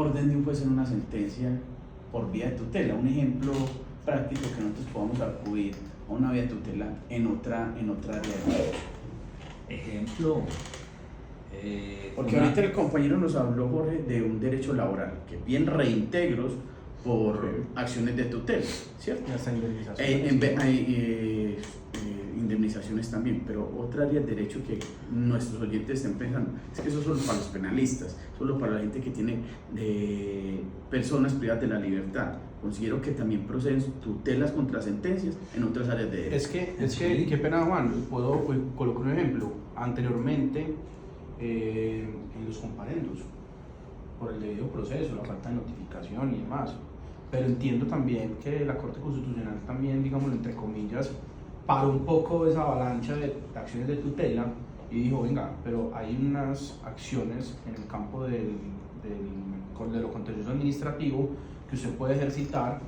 orden de un juez en una sentencia por vía de tutela. Un ejemplo práctico que nosotros podamos acudir a una vía de tutela en otra área de derecho. Ejemplo. Porque ahorita el compañero nos habló, Jorge, de un derecho laboral, que bien reintegros por acciones de tutela, ¿cierto? Y hasta indemnizaciones. Hay indemnizaciones también, pero otra área del derecho que nuestros oyentes estén pensando, es que eso solo para los penalistas, solo para la gente que tiene personas privadas de la libertad. Considero que también proceden tutelas contra sentencias en otras áreas de derecho. Es que, qué pena, Juan, puedo colocar un ejemplo. Anteriormente, en los comparendos, por el debido proceso, la falta de notificación y demás, pero entiendo también que la Corte Constitucional también, digámoslo entre comillas, paró un poco esa avalancha de acciones de tutela y dijo, venga, pero hay unas acciones en el campo de lo contencioso administrativo que usted puede ejercitar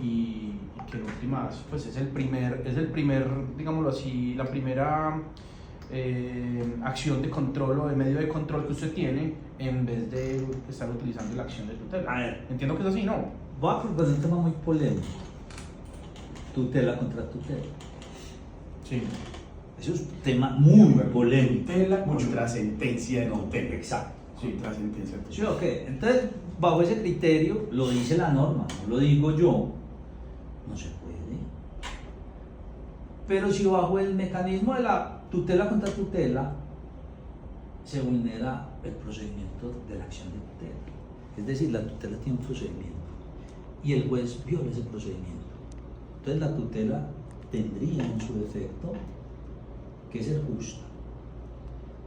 y que en últimas pues es el primer, digámoslo así, la primera acción de control o de medio de control que usted tiene en vez de estar utilizando la acción de tutela. A ver, entiendo que es así, ¿no? voy a proponer un tema muy polémico. Tutela contra tutela. Sí. Eso es un tema muy polémico. Tutela contra sentencia de No, tutela. exacto. Sí, contra sentencia de ¿Sí tutela. o qué? Entonces, bajo ese criterio, lo dice la norma, no lo digo yo, no se puede. Pero si bajo el mecanismo de la tutela contra tutela, se vulnera el procedimiento de la acción de tutela. Es decir, la tutela tiene un procedimiento y el juez viola ese procedimiento. Entonces la tutela tendría en su efecto que ser justa.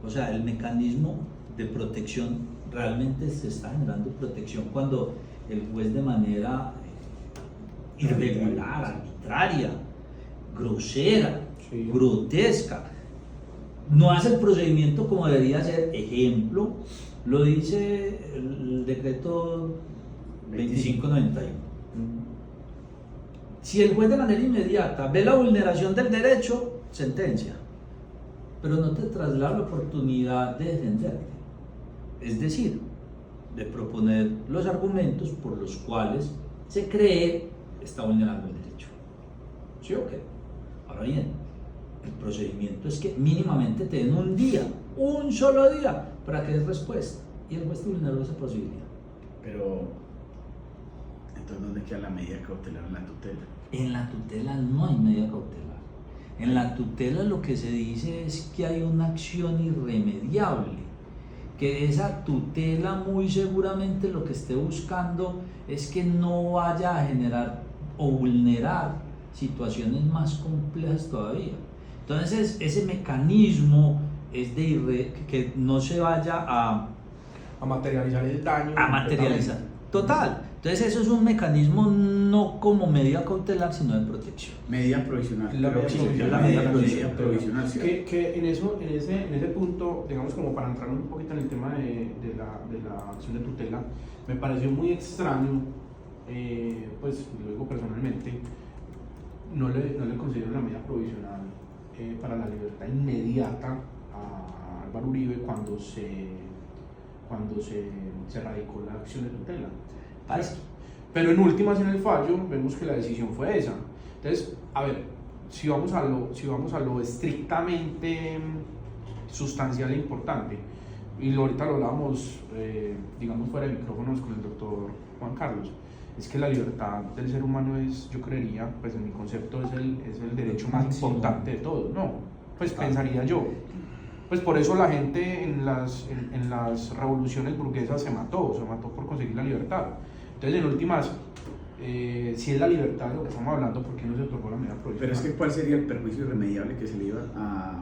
O sea, el mecanismo de protección, realmente se está generando protección cuando el juez de manera irregular, arbitraria, grosera, Sí. grotesca, no hace el procedimiento como debería ser. Ejemplo, lo dice el decreto 2591. Si el juez de manera inmediata ve la vulneración del derecho, sentencia, pero no te traslada la oportunidad de defenderte, es decir, de proponer los argumentos por los cuales se cree está vulnerando el derecho. ¿Sí o qué? Ahora bien, el procedimiento es que mínimamente te den un día, un solo día, para que des respuesta, y el juez te vulneró esa posibilidad. Pero, entonces, ¿dónde queda la medida cautelar en la tutela? En la tutela no hay medida cautelar. En la tutela lo que se dice es que hay una acción irremediable, que esa tutela muy seguramente lo que esté buscando es que no vaya a generar o vulnerar situaciones más complejas todavía. Entonces ese mecanismo es que no se vaya a materializar el daño. A materializar. Total. Entonces eso es un mecanismo no como medida cautelar, sino de protección. Medida provisional. La Pero medida sí, provisional. la medida provisional. ¿Sí? Que en ese punto, digamos, como para entrar un poquito en el tema de la acción de tutela, me pareció muy extraño, pues lo digo personalmente, no le considero la medida provisional para la libertad inmediata a Álvaro Uribe cuando se radicó la acción de tutela. Pasa. Pero en últimas, en el fallo, vemos que la decisión fue esa. Entonces, a ver, si vamos a lo estrictamente sustancial e importante, y ahorita lo hablábamos, digamos, fuera de micrófonos con el doctor Juan Carlos, es que la libertad del ser humano es, yo creería, pues en mi concepto, es el derecho más importante de todos, ¿no? Pues pensaría yo. Pues por eso la gente en las revoluciones burguesas se mató por conseguir la libertad. Entonces, en últimas, si es la libertad de lo que estamos hablando, ¿por qué no se otorgó la medida provisional? Pero es que, ¿cuál sería el perjuicio irremediable que se le iba a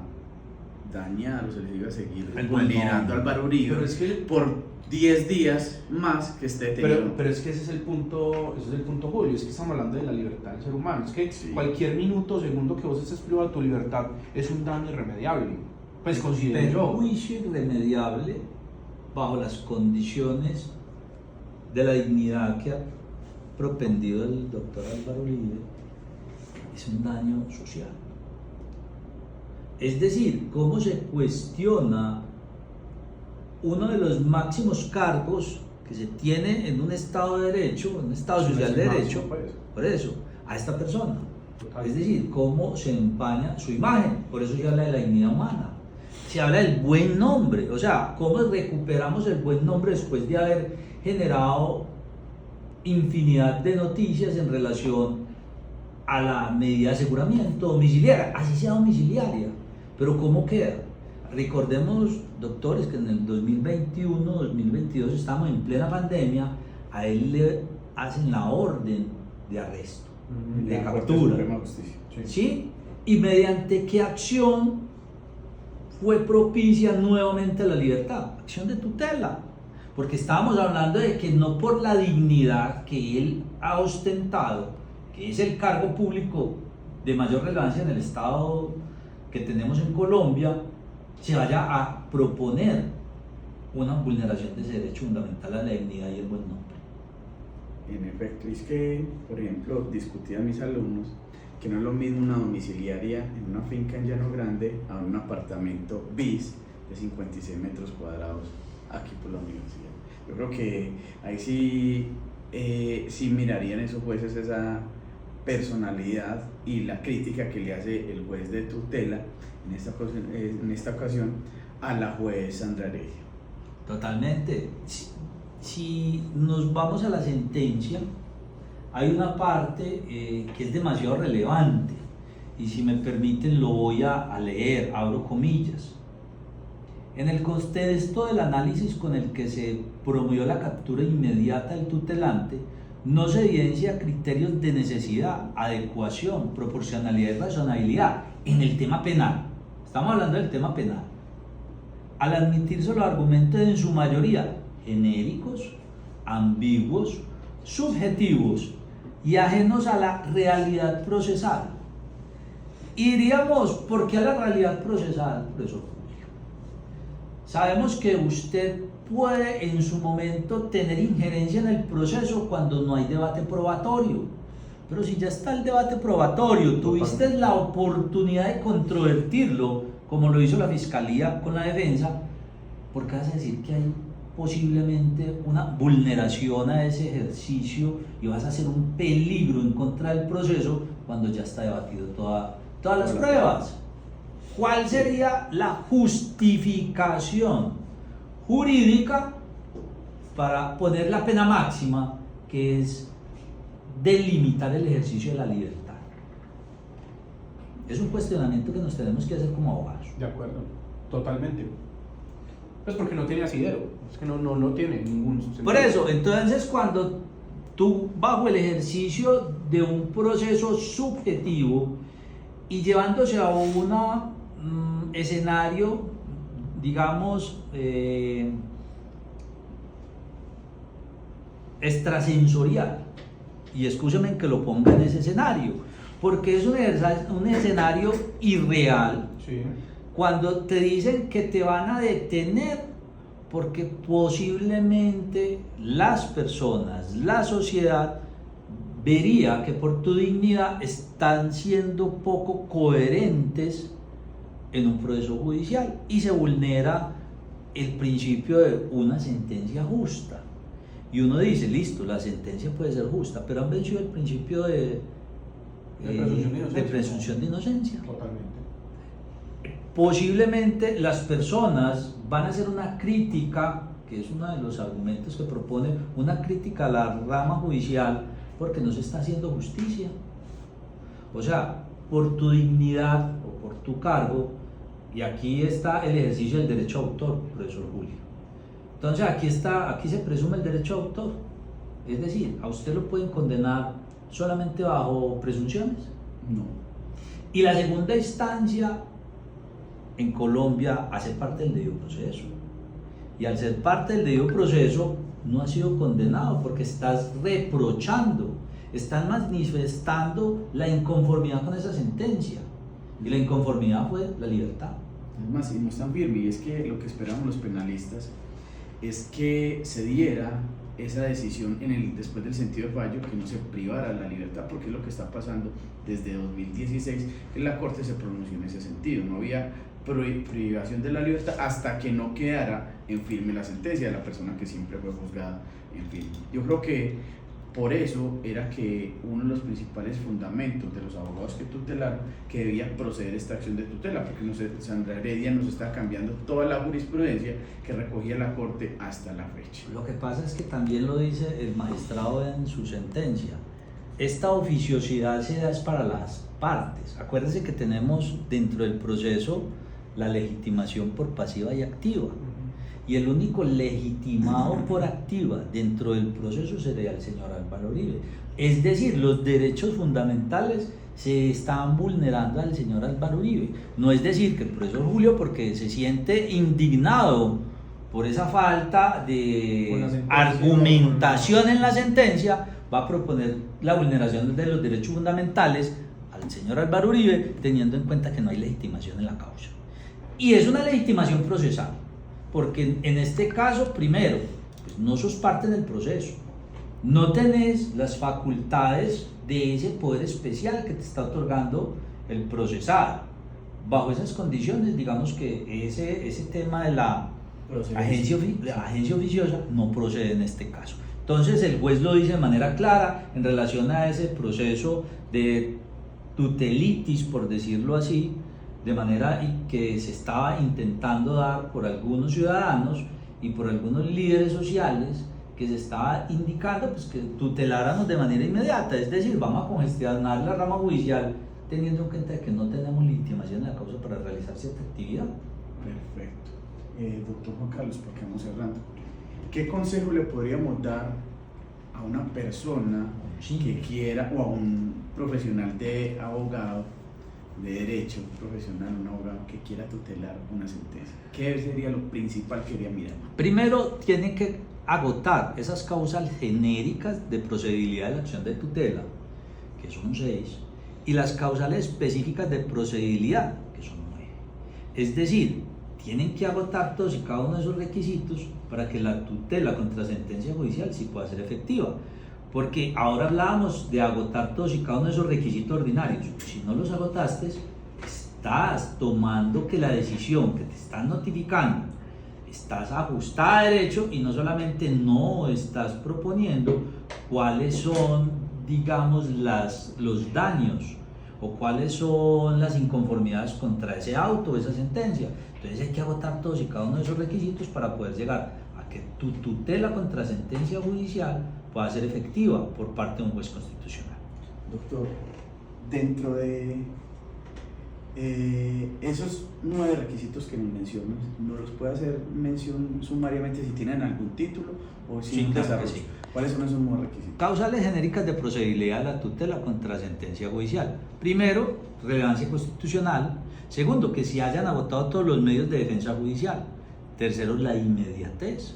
dañar o se le iba a seguir vulnerando a Álvaro Uribe Pero es que, por 10 días más que esté detenido? pero es que ese es el punto, Julio, es que estamos hablando de la libertad del ser humano. Es que Sí. cualquier minuto o segundo que vos estés privado de tu libertad es un daño irremediable. Pues considero yo. Perjuicio irremediable bajo las condiciones de la dignidad que ha propendido el doctor Álvaro Uribe es un daño social. Es decir, cómo se cuestiona uno de los máximos cargos que se tiene en un Estado de Derecho, en un Estado social de derecho, por eso, a esta persona. Total. Es decir, cómo se empaña su imagen. Por eso se habla de la dignidad humana. Se habla del buen nombre, o sea, cómo recuperamos el buen nombre después de haber generado infinidad de noticias en relación a la medida de aseguramiento domiciliaria, así sea domiciliaria, pero ¿cómo queda? Recordemos, doctores, que en el 2021, 2022 estamos en plena pandemia, a él le hacen la orden de arresto, de La Corte captura, Suprema de Justicia. ¿sí? ¿Y mediante qué acción fue propicia nuevamente la libertad? Acción de tutela, porque estábamos hablando de que no por la dignidad que él ha ostentado, que es el cargo público de mayor relevancia en el Estado que tenemos en Colombia, se vaya a proponer una vulneración de ese derecho fundamental a la dignidad y el buen nombre. En efecto, es que, por ejemplo, discutí a mis alumnos que no es lo mismo una domiciliaria en una finca en Llano Grande a un apartamento bis de 56 metros cuadrados aquí por la universidad. Yo creo que ahí sí mirarían esos jueces esa personalidad y la crítica que le hace el juez de tutela en esta ocasión a la juez Sandra Heredia. Totalmente. Si nos vamos a la sentencia, hay una parte que es demasiado relevante y si me permiten lo voy a leer, abro comillas. En el contexto del análisis con el que se promovió la captura inmediata del tutelante, no se evidencia criterios de necesidad, adecuación, proporcionalidad y razonabilidad en el tema penal. Estamos hablando del tema penal. Al admitirse los argumentos en su mayoría genéricos, ambiguos, subjetivos y ajenos a la realidad procesal. Y diríamos, ¿por qué a la realidad procesal, profesor Julio? Sabemos que usted puede en su momento tener injerencia en el proceso cuando no hay debate probatorio. Pero si ya está el debate probatorio, tuviste la oportunidad de controvertirlo, como lo hizo la Fiscalía con la defensa, ¿por qué vas a decir que hay posiblemente una vulneración a ese ejercicio y vas a hacer un peligro en contra del proceso cuando ya está debatido todas las pruebas? ¿Cuál sería la justificación jurídica para poner la pena máxima, que es delimitar el ejercicio de la libertad? Es un cuestionamiento que nos tenemos que hacer como abogados. De acuerdo, totalmente. Pues porque no tiene asidero, es que no tiene ningún sentido. Por eso, entonces cuando tú bajo el ejercicio de un proceso subjetivo y llevándose a un escenario, digamos, extrasensorial, y escúchame que lo ponga en ese escenario, porque es un escenario irreal. Sí. Cuando te dicen que te van a detener porque posiblemente las personas, la sociedad vería que por tu dignidad están siendo poco coherentes en un proceso judicial y se vulnera el principio de una sentencia justa. Y uno dice, listo, la sentencia puede ser justa, pero han vencido el principio de presunción de inocencia. Totalmente. Posiblemente las personas van a hacer una crítica, que es uno de los argumentos que propone, una crítica a la rama judicial porque no se está haciendo justicia. O sea, por tu dignidad o por tu cargo, y aquí está el ejercicio del derecho a autor, profesor Julio. Entonces aquí se presume el derecho a autor, es decir, a usted lo pueden condenar solamente bajo presunciones. No. Y la segunda instancia en Colombia hace parte del debido proceso. Y al ser parte del debido proceso, no has sido condenado porque estás reprochando, estás manifestando la inconformidad con esa sentencia. Y la inconformidad fue la libertad. Es más, y no es tan firme, y es que lo que esperamos los penalistas es que se diera esa decisión después del sentido de fallo, que no se privara la libertad, porque es lo que está pasando desde 2016, que la Corte se pronunció en ese sentido. No había privación de la libertad hasta que no quedara en firme la sentencia de la persona que siempre fue juzgada en firme. Yo creo que por eso era que uno de los principales fundamentos de los abogados que tutelaron que debía proceder esta acción de tutela, porque Sandra Heredia nos está cambiando toda la jurisprudencia que recogía la Corte hasta la fecha. Lo que pasa es que también lo dice el magistrado en su sentencia. Esta oficiosidad se da es para las partes. Acuérdense que tenemos dentro del proceso la legitimación por pasiva y activa. Y el único legitimado por activa dentro del proceso sería el señor Álvaro Uribe. Es decir, los derechos fundamentales se están vulnerando al señor Álvaro Uribe. No es decir que el profesor Julio, porque se siente indignado por esa falta de argumentación en la sentencia, va a proponer la vulneración de los derechos fundamentales al señor Álvaro Uribe, teniendo en cuenta que no hay legitimación en la causa. Y es una legitimación procesal. Porque en este caso, primero, pues no sos parte del proceso, no tenés las facultades de ese poder especial que te está otorgando el procesado. Bajo esas condiciones, digamos que ese tema de la agencia oficiosa no procede en este caso. Entonces el juez lo dice de manera clara en relación a ese proceso de tutelitis, por decirlo así, de manera que se estaba intentando dar por algunos ciudadanos y por algunos líderes sociales, que se estaba indicando pues, que tuteláramos de manera inmediata, es decir, vamos a congestionar la rama judicial teniendo en cuenta que no tenemos legitimación en la causa para realizar cierta actividad. Perfecto. Doctor Juan Carlos, porque vamos cerrando, ¿qué consejo le podríamos dar a una persona que quiera, o a un profesional de abogado, de derecho profesional, un abogado que quiera tutelar una sentencia? ¿Qué sería lo principal que debería mirar? Primero, tienen que agotar esas causas genéricas de procedibilidad de la acción de tutela, que son 6, y las causales específicas de procedibilidad, que son 9. Es decir, tienen que agotar todos y cada uno de esos requisitos para que la tutela contra sentencia judicial sí pueda ser efectiva. Porque ahora hablábamos de agotar todos y cada uno de esos requisitos ordinarios. Si no los agotaste, estás tomando que la decisión que te están notificando, estás ajustada a derecho y no solamente no estás proponiendo cuáles son, digamos, los daños o cuáles son las inconformidades contra ese auto o esa sentencia. Entonces hay que agotar todos y cada uno de esos requisitos para poder llegar a que tu tutela contra sentencia judicial pueda ser efectiva por parte de un juez constitucional. Doctor, dentro de esos 9 requisitos que nos mencionas, ¿nos los puede hacer mención sumariamente si tienen algún título o si Sí, un claro desarrollo? que sí. ¿Cuáles son esos 9 requisitos? Causales genéricas de procedibilidad de la tutela contra sentencia judicial. Primero, relevancia constitucional. Segundo, que se hayan agotado todos los medios de defensa judicial. Tercero, la inmediatez.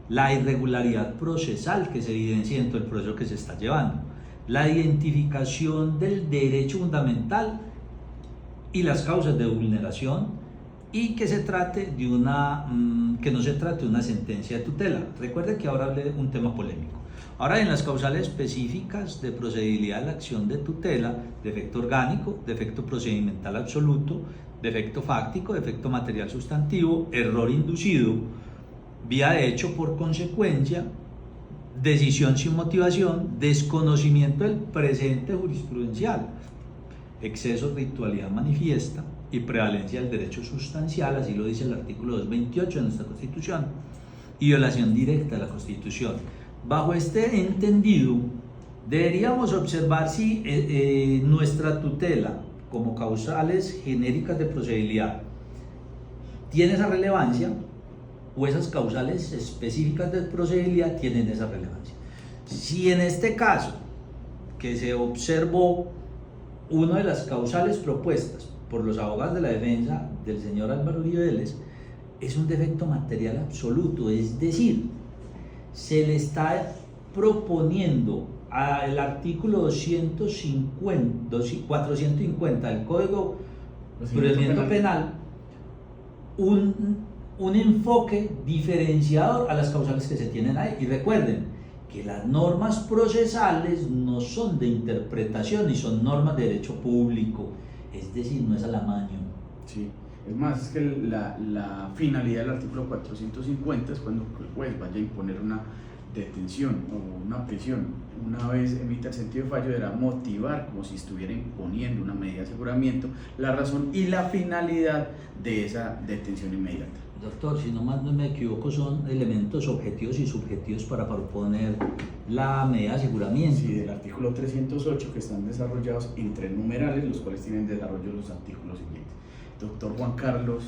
La irregularidad procesal que se evidencia dentro del proceso que se está llevando. La identificación del derecho fundamental y las causas de vulneración, y que se trate de que no se trate de una sentencia de tutela. Recuerde que ahora hablé de un tema polémico. Ahora, en las causales específicas de procedibilidad de la acción de tutela, defecto orgánico, defecto procedimental absoluto, defecto fáctico, defecto material sustantivo, error inducido, vía de hecho por consecuencia, decisión sin motivación, desconocimiento del presente jurisprudencial, exceso, ritualidad manifiesta y prevalencia del derecho sustancial, así lo dice el artículo 228 de nuestra Constitución, y violación directa de la Constitución. Bajo este entendido, deberíamos observar si nuestra tutela como causales genéricas de procedibilidad tiene esa relevancia, o esas causales específicas de procedibilidad tienen esa relevancia. Si en este caso que se observó una de las causales propuestas por los abogados de la defensa del señor Álvaro Uribe Vélez es un defecto material absoluto, es decir, se le está proponiendo al artículo 450 del Código de Procedimiento Penal un enfoque diferenciador a las causales que se tienen ahí. Y recuerden que las normas procesales no son de interpretación y son normas de derecho público, es decir, no es al amaño. Sí, es más, es que la finalidad del artículo 450 es cuando el juez vaya a imponer una detención o una prisión. Una vez emita el sentido de fallo, deberá motivar como si estuviera imponiendo una medida de aseguramiento, la razón y la finalidad de esa detención inmediata. Doctor, si no más no me equivoco, son elementos objetivos y subjetivos para proponer la medida de aseguramiento. Sí, del artículo 308, que están desarrollados en 3 numerales, los cuales tienen desarrollo los artículos siguientes. Doctor Juan Carlos,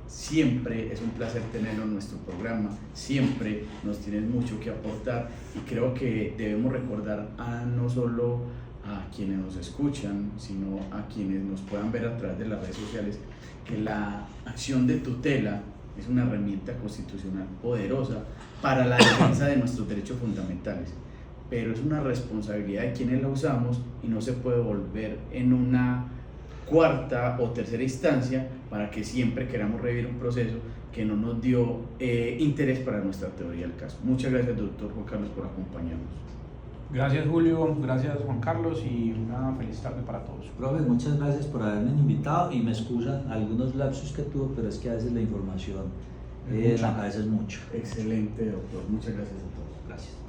siempre es un placer tenerlo en nuestro programa, siempre nos tienes mucho que aportar y creo que debemos recordar no solo a quienes nos escuchan, sino a quienes nos puedan ver a través de las redes sociales, que la acción de tutela es una herramienta constitucional poderosa para la defensa de nuestros derechos fundamentales, pero es una responsabilidad de quienes la usamos y no se puede volver en una cuarta o tercera instancia para que siempre queramos revivir un proceso que no nos dio interés para nuestra teoría del caso. Muchas gracias, doctor Juan Carlos, por acompañarnos. Gracias, Julio, gracias, Juan Carlos, y una feliz tarde para todos. Profe, muchas gracias por haberme invitado y me excusan algunos lapsus que tuve, pero es que a veces la información en la cabeza es mucho. Excelente, doctor. Muchas gracias a todos. Gracias.